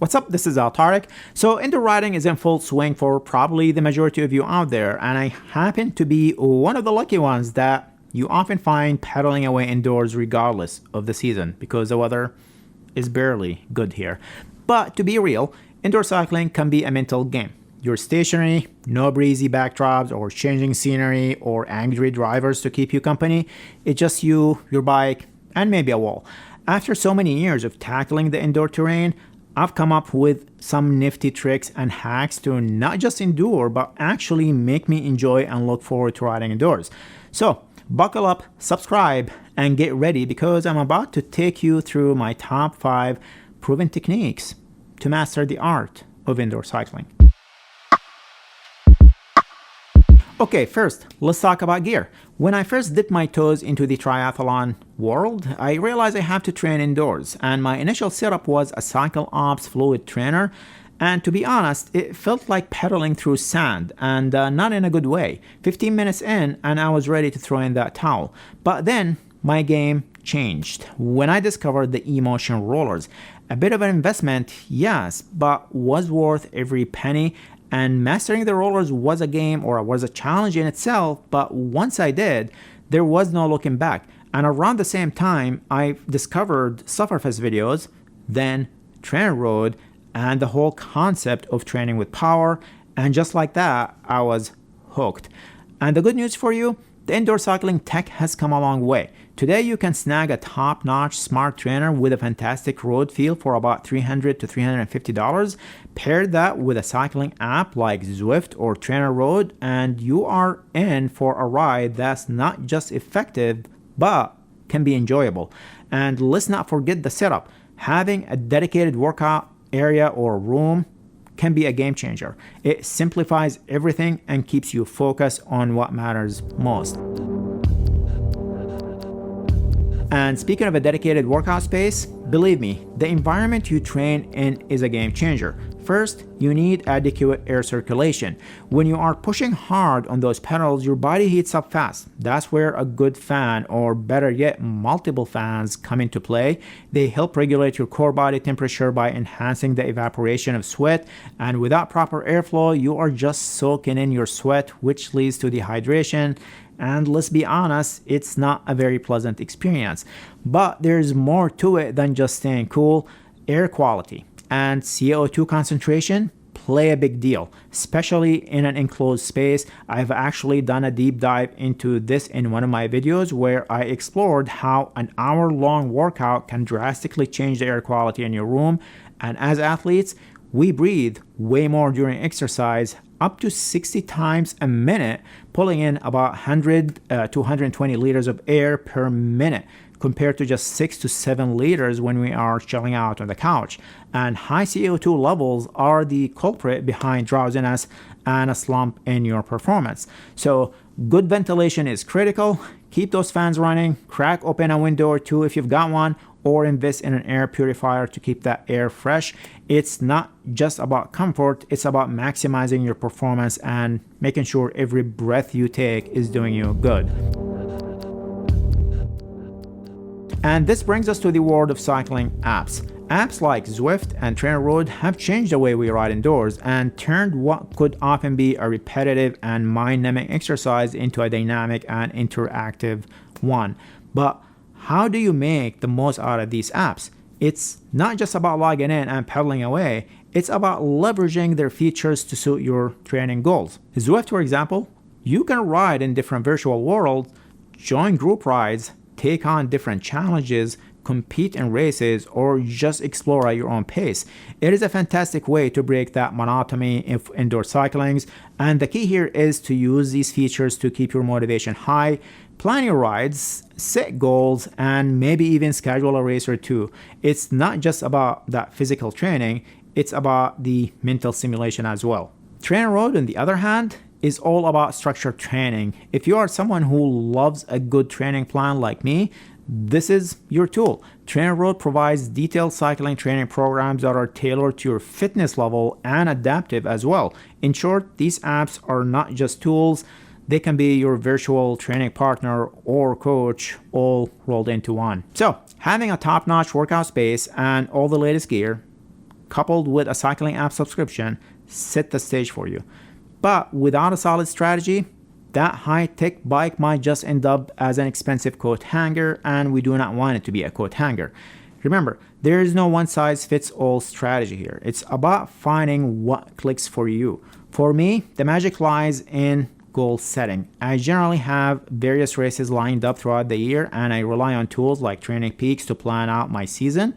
What's up? This is Tarek. So indoor riding is in full swing for probably the majority of you out there, and I happen to be one of the lucky ones that you often find pedaling away indoors regardless of the season because the weather is barely good here. But to be real, indoor cycling can be a mental game. You're stationary, no breezy backdrops or changing scenery or angry drivers to keep you company. It's just you, your bike, and maybe a wall. After so many years of tackling the indoor terrain, I've come up with some nifty tricks and hacks to not just endure, but actually make me enjoy and look forward to riding indoors. So buckle up, subscribe, and get ready because I'm about to take you through my top 5 proven techniques to master the art of indoor cycling. Okay, first, let's talk about gear. When I first dipped my toes into the triathlon world, I realized I have to train indoors, and my initial setup was a CycleOps fluid trainer, and to be honest, it felt like pedaling through sand, and not in a good way. 15 minutes in, and I was ready to throw in that towel. But then, my game changed when I discovered the eMotion rollers. A bit of an investment, yes, but was worth every penny. And mastering the rollers was a game or was a challenge in itself, but once I did, there was no looking back. And around the same time, I discovered Sufferfest videos, then TrainerRoad, and the whole concept of training with power. And just like that, I was hooked. And the good news for you, the indoor cycling tech has come a long way. Today you can snag a top-notch smart trainer with a fantastic road feel for about $300 to $350. Pair that with a cycling app like Zwift or TrainerRoad, and you are in for a ride that's not just effective, but can be enjoyable. And let's not forget the setup. Having a dedicated workout area or room can be a game changer. It simplifies everything and keeps you focused on what matters most. And speaking of a dedicated workout space, believe me, the environment you train in is a game changer. First, you need adequate air circulation. When you are pushing hard on those pedals, your body heats up fast. That's where a good fan, or better yet, multiple fans, come into play. They help regulate your core body temperature by enhancing the evaporation of sweat. And without proper airflow, you are just soaking in your sweat, which leads to dehydration. And let's be honest, it's not a very pleasant experience. But there's more to it than just staying cool. Air quality and CO2 concentration play a big deal, especially in an enclosed space. I've actually done a deep dive into this in one of my videos where I explored how an hour-long workout can drastically change the air quality in your room. And as athletes, we breathe way more during exercise, up to 60 times a minute, pulling in about 100 to 120 liters of air per minute, compared to just 6 to 7 liters when we are chilling out on the couch. And high CO2 levels are the culprit behind drowsiness and a slump in your performance. So good ventilation is critical. Keep those fans running, crack open a window or two if you've got one, or invest in an air purifier to keep that air fresh. It's not just about comfort, it's about maximizing your performance and making sure every breath you take is doing you good. And this brings us to the world of cycling apps. Apps like Zwift and TrainerRoad have changed the way we ride indoors and turned what could often be a repetitive and mind-numbing exercise into a dynamic and interactive one. But how do you make the most out of these apps? It's not just about logging in and pedaling away, it's about leveraging their features to suit your training goals. Zwift, for example, you can ride in different virtual worlds, join group rides, take on different challenges, compete in races, or just explore at your own pace. It is a fantastic way to break that monotony of indoor cyclings, and the key here is to use these features to keep your motivation high, plan your rides, set goals, and maybe even schedule a race or two. It's not just about that physical training, it's about the mental simulation as well. TrainerRoad, on the other hand, is all about structured training. If you are someone who loves a good training plan like me, this is your tool. TrainerRoad provides detailed cycling training programs that are tailored to your fitness level and adaptive as well. In short, these apps are not just tools, they can be your virtual training partner or coach all rolled into one. So, having a top-notch workout space and all the latest gear coupled with a cycling app subscription set the stage for you. But without a solid strategy, that high-tech bike might just end up as an expensive coat hanger, and we do not want it to be a coat hanger. Remember, there is no one-size-fits-all strategy here. It's about finding what clicks for you. For me, the magic lies in goal setting. I generally have various races lined up throughout the year, and I rely on tools like Training Peaks to plan out my season.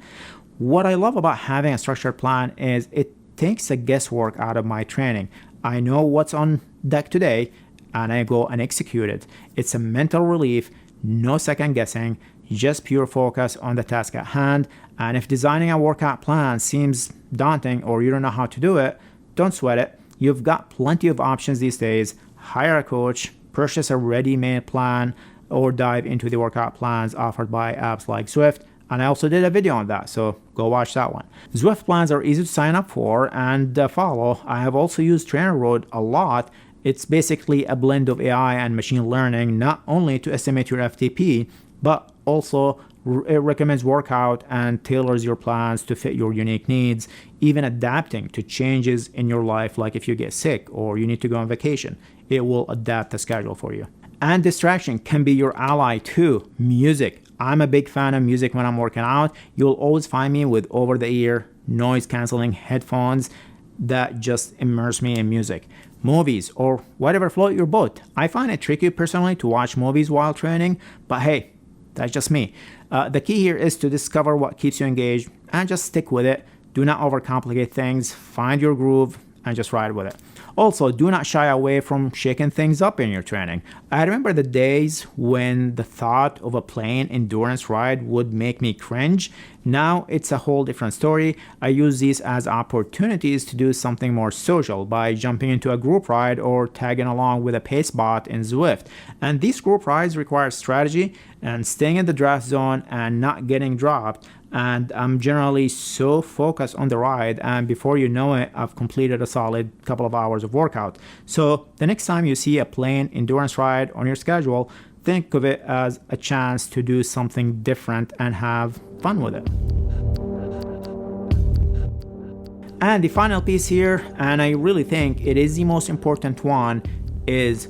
What I love about having a structured plan is it takes the guesswork out of my training. I know what's on deck today, and I go and execute it. It's a mental relief, no second guessing, just pure focus on the task at hand. And if designing a workout plan seems daunting or you don't know how to do it, don't sweat it. You've got plenty of options these days. Hire a coach, purchase a ready-made plan, or dive into the workout plans offered by apps like Zwift. And I also did a video on that, so go watch that one. Zwift plans are easy to sign up for and follow. I have also used TrainerRoad a lot. It's basically a blend of AI and machine learning, not only to estimate your FTP, but also it recommends workout and tailors your plans to fit your unique needs, even adapting to changes in your life, like if you get sick or you need to go on vacation. It will adapt the schedule for you. And distraction can be your ally too. Music. I'm a big fan of music when I'm working out. You'll always find me with over-the-ear, noise-canceling headphones that just immerse me in music. Movies, or whatever float your boat. I find it tricky personally to watch movies while training, but hey, that's just me. The key here is to discover what keeps you engaged and just stick with it. Do not overcomplicate things. Find your groove and just ride with it. Also, do not shy away from shaking things up in your training. I remember the days when the thought of a plain endurance ride would make me cringe. Now it's a whole different story. I use these as opportunities to do something more social by jumping into a group ride or tagging along with a pace bot in Zwift. And these group rides require strategy and staying in the draft zone and not getting dropped. And I'm generally so focused on the ride, and before you know it, I've completed a solid couple of hours of workout. So the next time you see a plain endurance ride on your schedule, think of it as a chance to do something different and have fun with it. And the final piece here, and I really think it is the most important one, is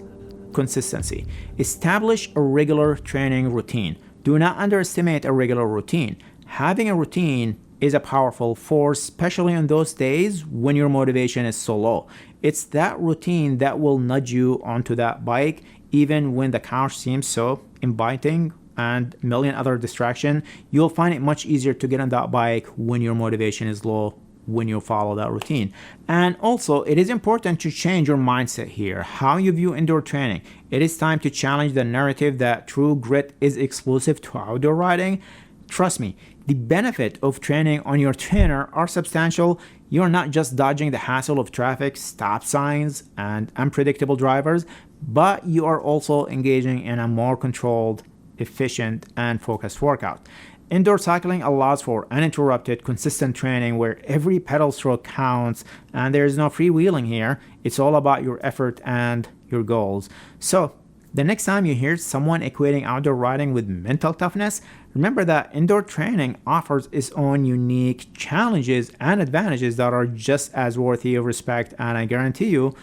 consistency. Establish a regular training routine. Do not underestimate a regular routine. Having a routine is a powerful force, especially on those days when your motivation is so low. It's that routine that will nudge you onto that bike, even when the couch seems so inviting and a million other distractions. You'll find it much easier to get on that bike when your motivation is low, when you follow that routine. And also, it is important to change your mindset here, how you view indoor training. It is time to challenge the narrative that true grit is exclusive to outdoor riding. Trust me, the benefit of training on your trainer are substantial. You're not just dodging the hassle of traffic, stop signs, and unpredictable drivers, but you are also engaging in a more controlled, efficient, and focused workout. Indoor cycling allows for uninterrupted, consistent training where every pedal stroke counts, and there is no freewheeling here. It's all about your effort and your goals. So, the next time you hear someone equating outdoor riding with mental toughness, remember that indoor training offers its own unique challenges and advantages that are just as worthy of respect, and I guarantee you,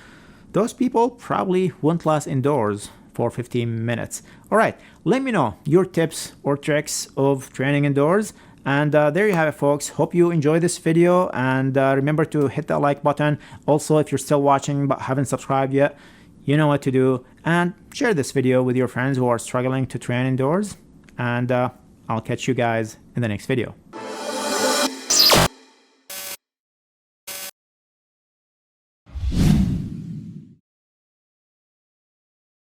those people probably won't last indoors for 15 minutes. All right, let me know your tips or tricks of training indoors. And there you have it, folks. Hope you enjoyed this video, and remember to hit that like button. Also, if you're still watching but haven't subscribed yet, you know what to do, and share this video with your friends who are struggling to train indoors, and I'll catch you guys in the next video.